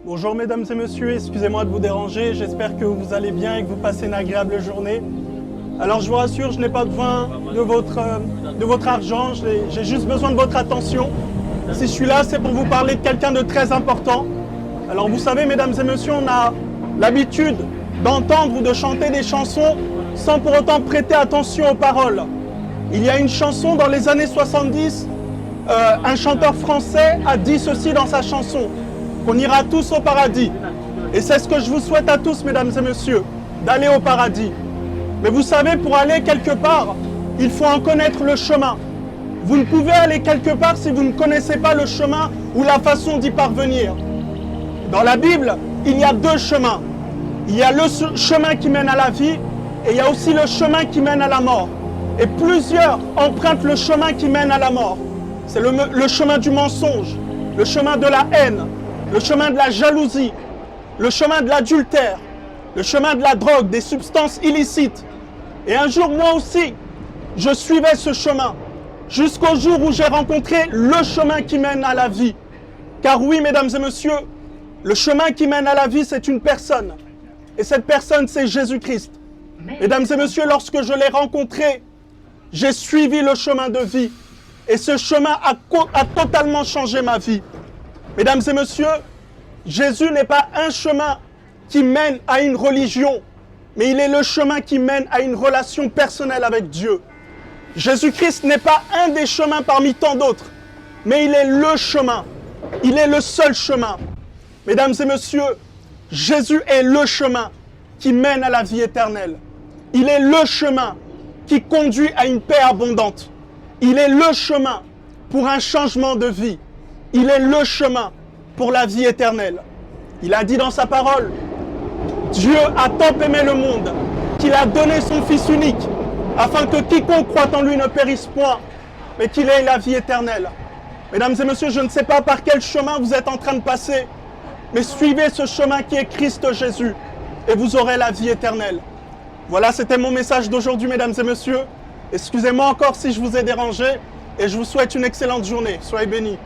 Bonjour mesdames et messieurs, excusez-moi de vous déranger, j'espère que vous allez bien et que vous passez une agréable journée. Alors je vous rassure, je n'ai pas besoin de votre argent, j'ai juste besoin de votre attention. Si je suis là, c'est pour vous parler de quelqu'un de très important. Alors vous savez mesdames et messieurs, on a l'habitude d'entendre ou de chanter des chansons sans pour autant prêter attention aux paroles. Il y a une chanson dans les années 70, un chanteur français a dit ceci dans sa chanson, qu'on ira tous au paradis. Et c'est ce que je vous souhaite à tous, mesdames et messieurs, d'aller au paradis. Mais vous savez, pour aller quelque part, il faut en connaître le chemin. Vous ne pouvez aller quelque part si vous ne connaissez pas le chemin ou la façon d'y parvenir. Dans la Bible, il y a deux chemins. Il y a le chemin qui mène à la vie et il y a aussi le chemin qui mène à la mort. Et plusieurs empruntent le chemin qui mène à la mort. C'est le chemin du mensonge, le chemin de la haine, le chemin de la jalousie, le chemin de l'adultère, le chemin de la drogue, des substances illicites. Et un jour, moi aussi, je suivais ce chemin, jusqu'au jour où j'ai rencontré le chemin qui mène à la vie. Car oui, mesdames et messieurs, le chemin qui mène à la vie, c'est une personne. Et cette personne, c'est Jésus-Christ. Mesdames et messieurs, lorsque je l'ai rencontré, j'ai suivi le chemin de vie. Et ce chemin a totalement changé ma vie. Mesdames et messieurs, Jésus n'est pas un chemin qui mène à une religion, mais il est le chemin qui mène à une relation personnelle avec Dieu. Jésus-Christ n'est pas un des chemins parmi tant d'autres, mais il est le chemin. Il est le seul chemin. Mesdames et messieurs, Jésus est le chemin qui mène à la vie éternelle. Il est le chemin qui conduit à une paix abondante. Il est le chemin pour un changement de vie. Il est le chemin pour la vie éternelle. Il a dit dans sa parole, Dieu a tant aimé le monde qu'il a donné son Fils unique, afin que quiconque croit en lui ne périsse point, mais qu'il ait la vie éternelle. Mesdames et messieurs, je ne sais pas par quel chemin vous êtes en train de passer, mais suivez ce chemin qui est Christ Jésus, et vous aurez la vie éternelle. Voilà, c'était mon message d'aujourd'hui, mesdames et messieurs. Excusez-moi encore si je vous ai dérangé, et je vous souhaite une excellente journée. Soyez bénis.